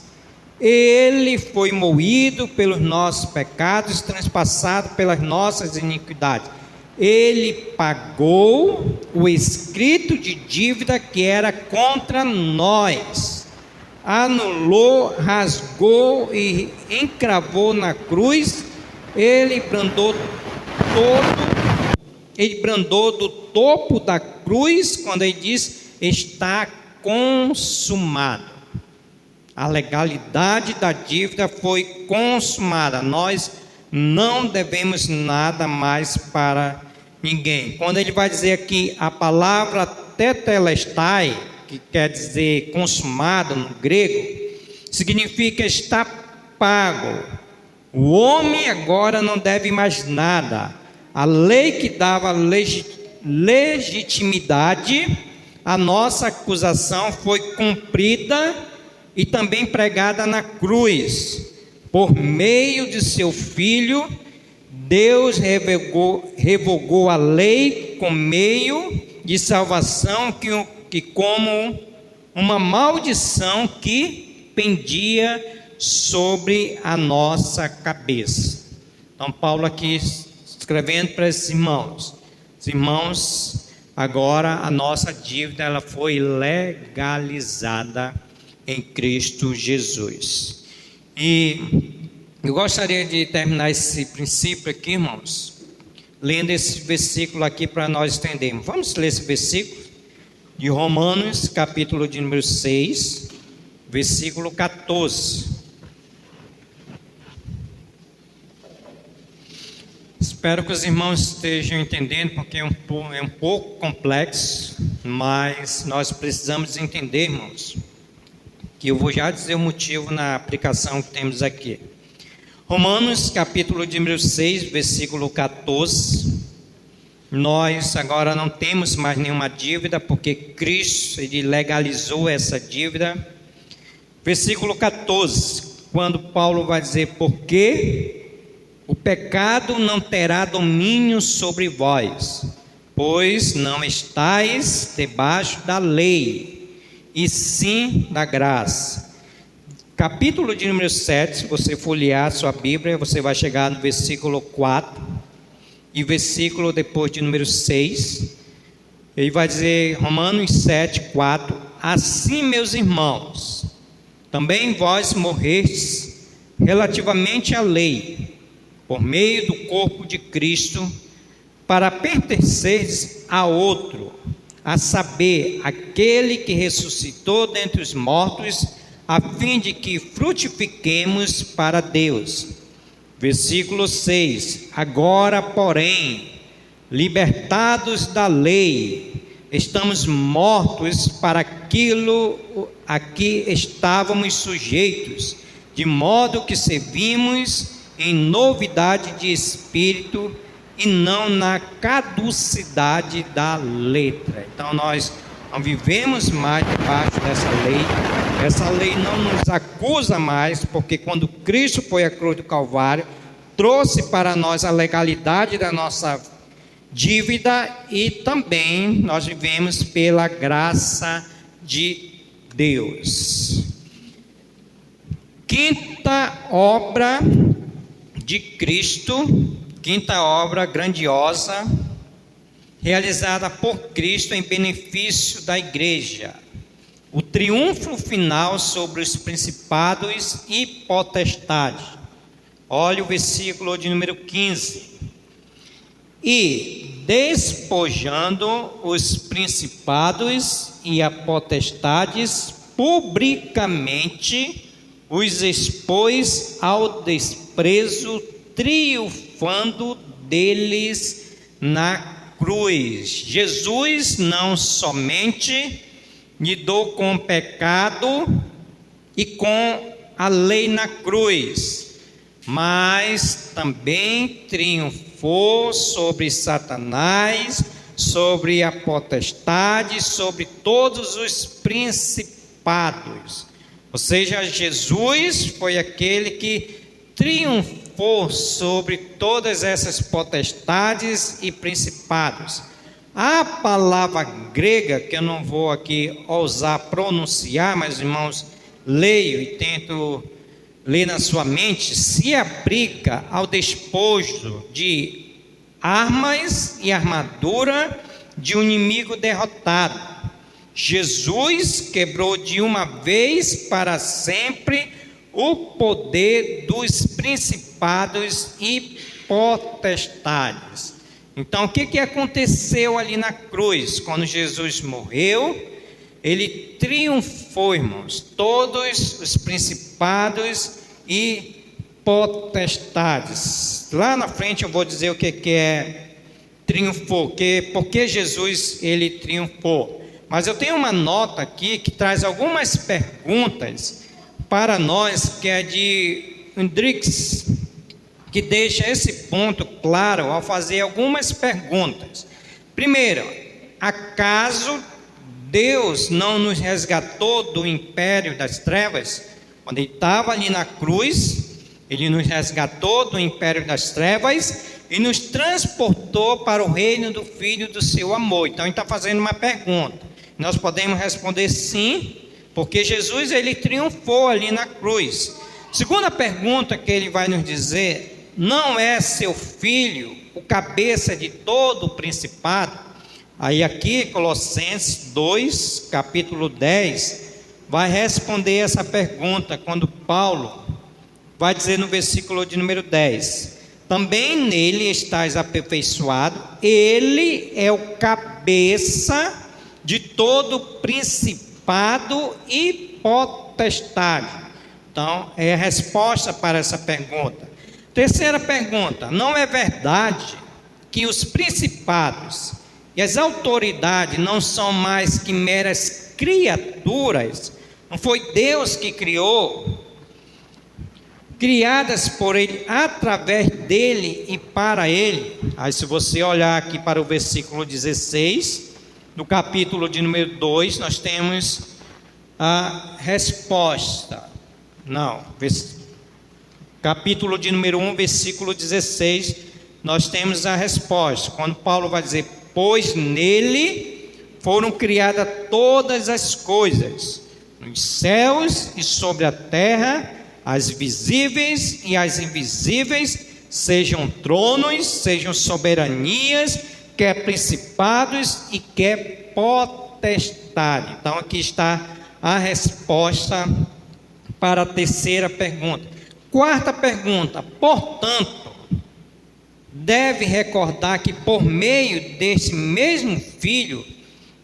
Ele foi moído pelos nossos pecados, transpassado pelas nossas iniquidades. Ele pagou o escrito de dívida que era contra nós, anulou, rasgou e encravou na cruz. Ele brandou do topo da cruz quando ele diz: está consumado. A legalidade da dívida foi consumada. Nós não devemos nada mais para ninguém. Quando ele vai dizer aqui a palavra tetelestai, que quer dizer consumado no grego, significa está pago. O homem agora não deve mais nada. A lei que dava legitimidade à nossa acusação foi cumprida e também pregada na cruz. Por meio de seu Filho, Deus revogou a lei com meio de salvação que como uma maldição que pendia sobre a nossa cabeça. Então Paulo aqui escrevendo para esses irmãos: irmãos, agora a nossa dívida ela foi legalizada em Cristo Jesus. E eu gostaria de terminar esse princípio aqui, irmãos, lendo esse versículo aqui para nós entendermos. Vamos ler esse versículo de Romanos, capítulo de número 6, versículo 14. Espero que os irmãos estejam entendendo, porque é um pouco complexo, mas nós precisamos entender, irmãos, que eu vou já dizer o motivo na aplicação que temos aqui. Romanos, capítulo de número 6, versículo 14. Nós agora não temos mais nenhuma dívida, porque Cristo ele legalizou essa dívida. Versículo 14, quando Paulo vai dizer: porque o pecado não terá domínio sobre vós, pois não estáis debaixo da lei, e sim da graça. Capítulo de número 7, se você folhear sua Bíblia, você vai chegar no versículo 4, e versículo depois de número 6, ele vai dizer, Romanos 7, 4, assim, meus irmãos, também vós morrestes relativamente à lei, por meio do corpo de Cristo, para pertenceres a outro, a saber, aquele que ressuscitou dentre os mortos, a fim de que frutifiquemos para Deus. Versículo 6, agora, porém, libertados da lei, estamos mortos para aquilo a que estávamos sujeitos, de modo que servimos em novidade de espírito e não na caducidade da letra. Então nós não vivemos mais debaixo dessa lei. Essa lei não nos acusa mais, porque quando Cristo foi à cruz do Calvário, trouxe para nós a legalidade da nossa dívida, e também nós vivemos pela graça de Deus. Quinta obra de Cristo, quinta obra grandiosa, realizada por Cristo em benefício da igreja, o triunfo final sobre os principados e potestades. Olha o versículo de número 15. E despojando os principados e a potestades, publicamente os expôs ao desprezo, triunfando deles na cruz. Jesus não somente lidou com o pecado e com a lei na cruz, mas também triunfou sobre Satanás, sobre a potestade, sobre todos os principados. Ou seja, Jesus foi aquele que triunfou sobre todas essas potestades e principados. A palavra grega, que eu não vou aqui ousar pronunciar, mas irmãos, leio e tento ler na sua mente, se aplica ao despojo de armas e armadura de um inimigo derrotado. Jesus quebrou de uma vez para sempre o poder dos principados e potestades. Então, o que aconteceu ali na cruz? Quando Jesus morreu, ele triunfou, irmãos, todos os principados e potestades. Lá na frente eu vou dizer o que é triunfou, porque Jesus ele triunfou. Mas eu tenho uma nota aqui que traz algumas perguntas para nós, que é de Hendricks, que deixa esse ponto claro ao fazer algumas perguntas. Primeiro, acaso Deus não nos resgatou do império das trevas? Quando ele estava ali na cruz, ele nos resgatou do império das trevas e nos transportou para o reino do Filho do seu amor. Então ele está fazendo uma pergunta. Nós podemos responder sim, porque Jesus ele triunfou ali na cruz. Segunda pergunta que ele vai nos dizer: não é seu filho o cabeça de todo o principado? Aí aqui Colossenses 2, capítulo 10, vai responder essa pergunta, quando Paulo vai dizer no versículo de número 10: também nele estais aperfeiçoado, ele é o cabeça de todo principado e potestade. Então, é a resposta para essa pergunta. Terceira pergunta: não é verdade que os principados e as autoridades não são mais que meras criaturas? Não foi Deus que criou, criadas por Ele, através dEle e para Ele? Aí se você olhar aqui para o versículo 16, no capítulo de número 2, nós temos a resposta. Não, capítulo de número 1, versículo 16, nós temos a resposta, quando Paulo vai dizer: pois nele foram criadas todas as coisas, nos céus e sobre a terra, as visíveis e as invisíveis, sejam tronos, sejam soberanias, quer principados e quer potestade. Então aqui está a resposta para a terceira pergunta. Quarta pergunta: portanto, deve recordar que por meio desse mesmo Filho,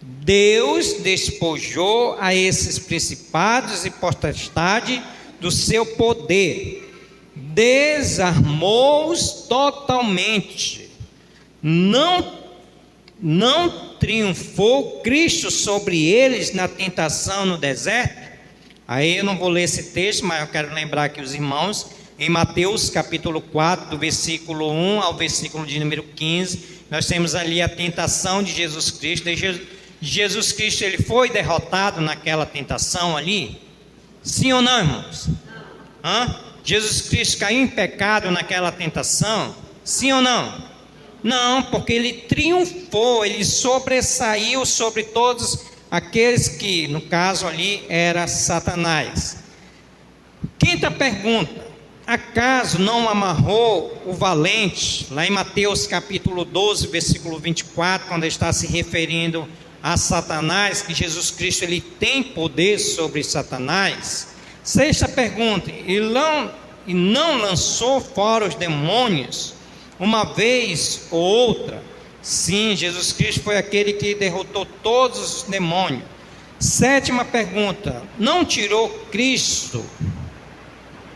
Deus despojou a esses principados e potestades do seu poder, desarmou-os totalmente. Não triunfou Cristo sobre eles na tentação no deserto? Aí eu não vou ler esse texto, mas eu quero lembrar aqui os irmãos, em Mateus capítulo 4, do versículo 1 ao versículo de número 15, nós temos ali a tentação de Jesus Cristo. Jesus Cristo, ele foi derrotado naquela tentação ali? Sim ou não, irmãos? Jesus Cristo caiu em pecado naquela tentação? Sim ou não? Não, porque ele triunfou, ele sobressaiu sobre todos aqueles que, no caso ali, era Satanás. Quinta pergunta: acaso não amarrou o valente, lá em Mateus capítulo 12, versículo 24, quando está se referindo a Satanás, que Jesus Cristo ele tem poder sobre Satanás? Sexta pergunta: e não lançou fora os demônios uma vez ou outra? Sim, Jesus Cristo foi aquele que derrotou todos os demônios. Sétima pergunta: não tirou Cristo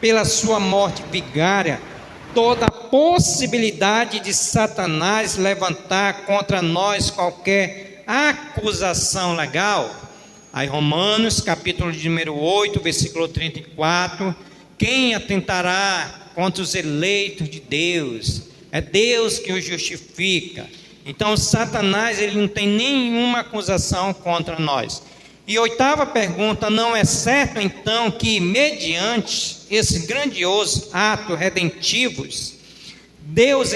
pela sua morte vigária, toda a possibilidade de Satanás levantar contra nós qualquer acusação legal. Aí Romanos, capítulo de número 8, versículo 34, quem atentará contra os eleitos de Deus? É Deus que os justifica. Então Satanás, ele não tem nenhuma acusação contra nós. E oitava pergunta: não é certo então que mediante esse grandioso ato redentivos, Deus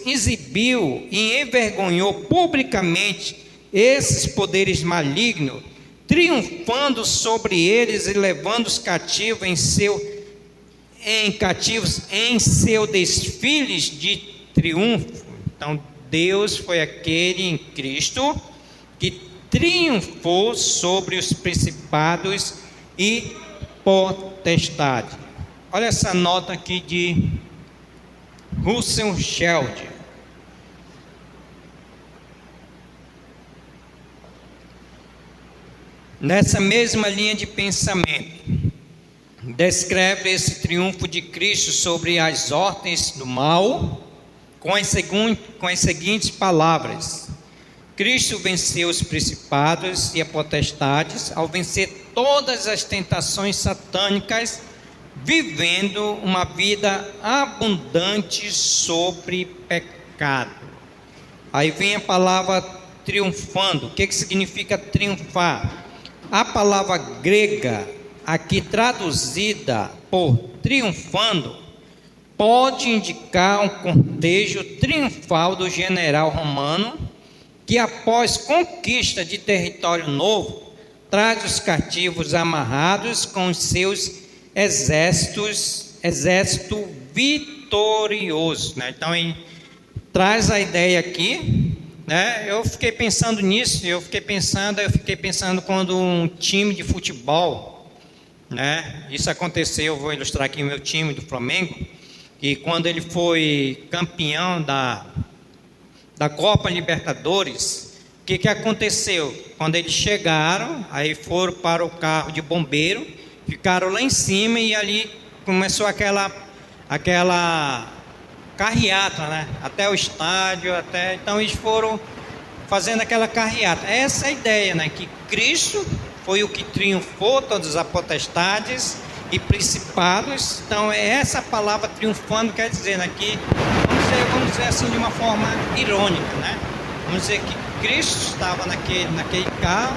exibiu e envergonhou publicamente esses poderes malignos, triunfando sobre eles e levando os cativos em seu desfiles de triunfo. Então Deus foi aquele em Cristo que triunfou sobre os principados e potestades. Olha essa nota aqui de Russell Shedd. Nessa mesma linha de pensamento, descreve esse triunfo de Cristo sobre as ordens do mal com as seguintes palavras: Cristo venceu os principados e as potestades ao vencer todas as tentações satânicas, vivendo uma vida abundante sobre pecado. Aí vem a palavra triunfando. O que significa triunfar? A palavra grega, aqui traduzida por triunfando, pode indicar um cortejo triunfal do general romano, que após conquista de território novo, traz os cativos amarrados com os seus exército vitorioso, né? Então ele traz a ideia aqui, né? Eu fiquei pensando nisso, eu fiquei pensando quando um time de futebol, né? Isso aconteceu, eu vou ilustrar aqui o meu time do Flamengo, que quando ele foi campeão da Copa Libertadores, o que aconteceu? Quando eles chegaram, aí foram para o carro de bombeiro, ficaram lá em cima e ali começou aquela carreata, né? Até o estádio, então eles foram fazendo aquela carreata. Essa é a ideia, né? Que Cristo foi o que triunfou todas as potestades e principados. Então é essa palavra triunfando, quer dizer, né? Que vamos dizer assim de uma forma irônica, né? Vamos dizer que Cristo estava naquele carro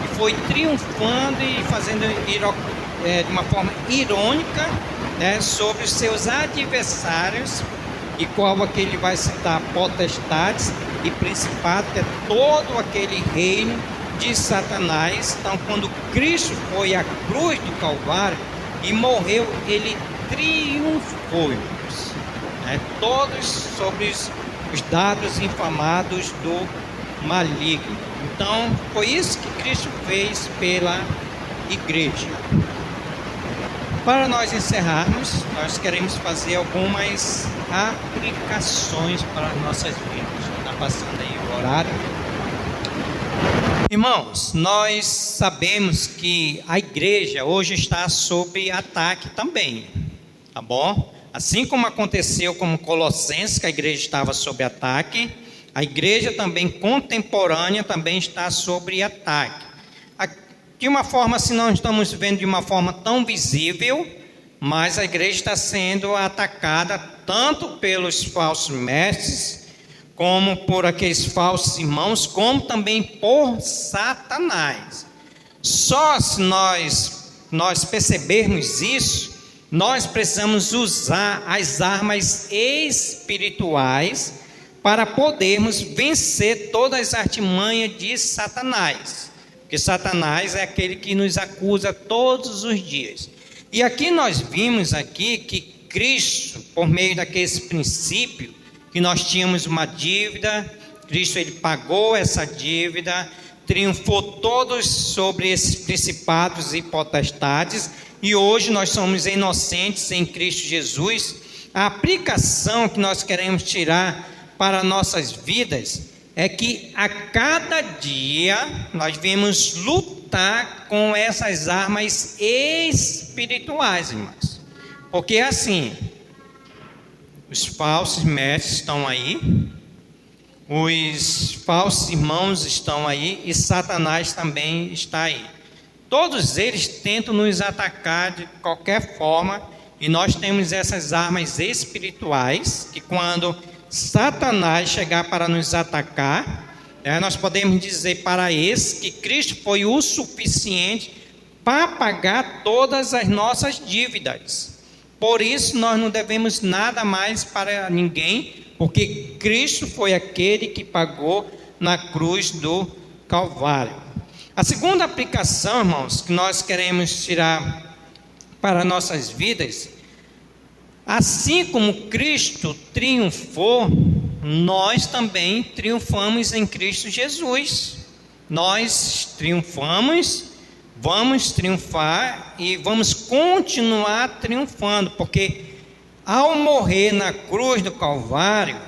e foi triunfando e fazendo de uma forma irônica, né, sobre os seus adversários, e qual aqui ele vai citar potestades e principados, que é todo aquele reino de Satanás. Então quando Cristo foi à cruz do Calvário e morreu, ele triunfou, né, todos sobre os dados infamados do maligno. Então foi isso que Cristo fez pela igreja. Para nós encerrarmos, nós queremos fazer algumas aplicações para as nossas vidas. Está passando aí o horário. Irmãos, nós sabemos que a igreja hoje está sob ataque também, tá bom? Assim como aconteceu com Colossenses, que a igreja estava sob ataque, a igreja também contemporânea também está sob ataque. De uma forma, assim, nós estamos vendo de uma forma tão visível, mas a igreja está sendo atacada tanto pelos falsos mestres, como por aqueles falsos irmãos, como também por Satanás. Só se nós percebermos isso, nós precisamos usar as armas espirituais para podermos vencer todas as artimanhas de Satanás. Porque Satanás é aquele que nos acusa todos os dias. E aqui nós vimos aqui que Cristo, por meio daquele princípio, que nós tínhamos uma dívida, Cristo ele pagou essa dívida, triunfou todos sobre esses principados e potestades, e hoje nós somos inocentes em Cristo Jesus. A aplicação que nós queremos tirar para nossas vidas é que a cada dia nós devemos lutar com essas armas espirituais, irmãos. Porque assim, os falsos mestres estão aí, os falsos irmãos estão aí e Satanás também está aí. Todos eles tentam nos atacar de qualquer forma e nós temos essas armas espirituais que quando Satanás chegar para nos atacar, nós podemos dizer para esse que Cristo foi o suficiente para pagar todas as nossas dívidas. Por isso nós não devemos nada mais para ninguém, porque Cristo foi aquele que pagou na cruz do Calvário. A segunda aplicação, irmãos, que nós queremos tirar para nossas vidas, assim como Cristo triunfou, nós também triunfamos em Cristo Jesus. Nós triunfamos, vamos triunfar e vamos continuar triunfando, porque ao morrer na cruz do Calvário,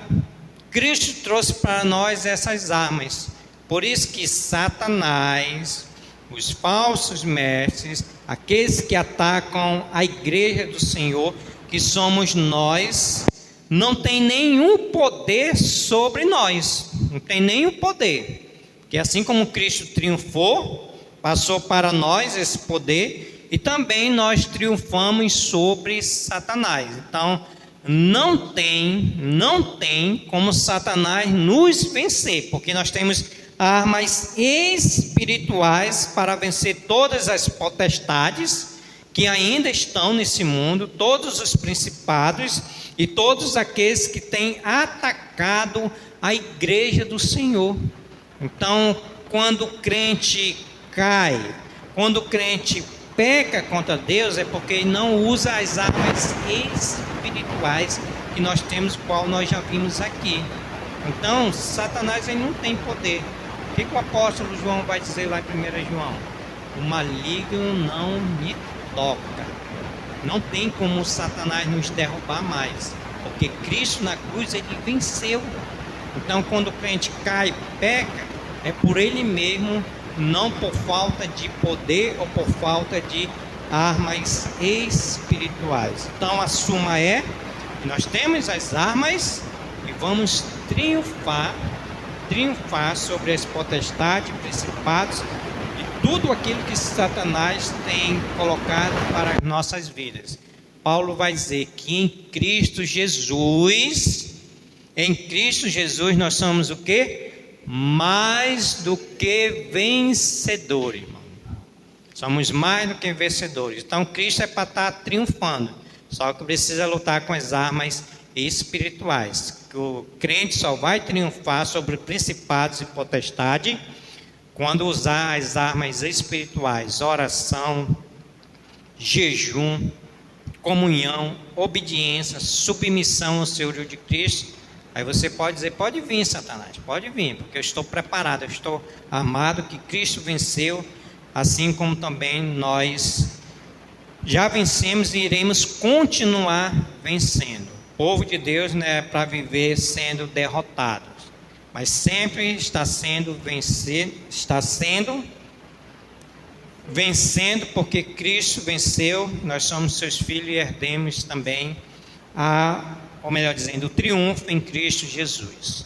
Cristo trouxe para nós essas armas. Por isso que Satanás, os falsos mestres, aqueles que atacam a igreja do Senhor, que somos nós, não tem nenhum poder sobre nós, não tem nenhum poder, que assim como Cristo triunfou, passou para nós esse poder, e também nós triunfamos sobre Satanás. Então, não tem como Satanás nos vencer, porque nós temos armas espirituais para vencer todas as potestades que ainda estão nesse mundo, todos os principados e todos aqueles que têm atacado a igreja do Senhor. Então, quando o crente cai, quando o crente peca contra Deus, é porque ele não usa as armas espirituais que nós temos, qual nós já vimos aqui. Então, Satanás ele não tem poder. O que o apóstolo João vai dizer lá em 1 João? O maligno não me toca. Não tem como Satanás nos derrubar mais, porque Cristo na cruz ele venceu. Então quando o crente cai e peca, é por ele mesmo, não por falta de poder ou por falta de armas espirituais. Então a suma é que nós temos as armas e vamos triunfar sobre as potestades, principados e tudo aquilo que Satanás tem colocado para as nossas vidas. Paulo vai dizer que em Cristo Jesus nós somos o quê? Mais do que vencedores, irmão. Somos mais do que vencedores. Então Cristo é para estar triunfando, só que precisa lutar com as armas espirituais. O crente só vai triunfar sobre principados e potestades quando usar as armas espirituais: oração, jejum, comunhão, obediência, submissão ao Senhor de Cristo. Aí você pode dizer: pode vir, Satanás, pode vir, porque eu estou preparado, eu estou armado, que Cristo venceu, assim como também nós já vencemos e iremos continuar vencendo. O povo de Deus não é para viver sendo derrotado, mas sempre está sendo vencendo, porque Cristo venceu. Nós somos seus filhos e herdemos também ou melhor dizendo, o triunfo em Cristo Jesus.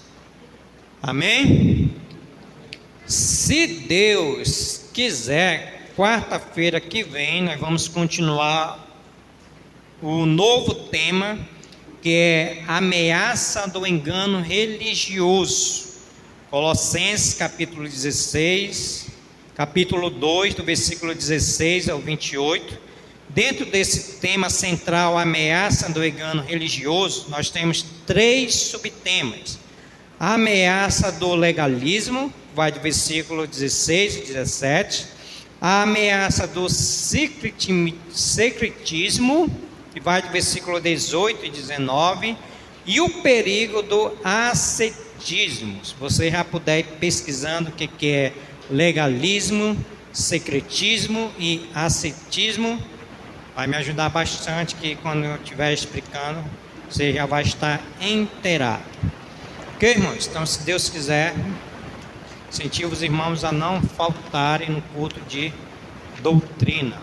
Amém? Se Deus quiser, quarta-feira que vem nós vamos continuar o novo tema, que é ameaça do engano religioso. Colossenses capítulo 16, capítulo 2, do versículo 16 ao 28. Dentro desse tema central, ameaça do engano religioso, nós temos 3 subtemas. A ameaça do legalismo, vai do versículo 16 e 17. A ameaça do secretismo, que vai do versículo 18 e 19, e o perigo do ascetismo. Se você já puder ir pesquisando o que é legalismo, secretismo e ascetismo, vai me ajudar bastante, que quando eu estiver explicando, você já vai estar inteirado. Ok, irmãos? Então, se Deus quiser, incentivo os irmãos a não faltarem no culto de doutrina.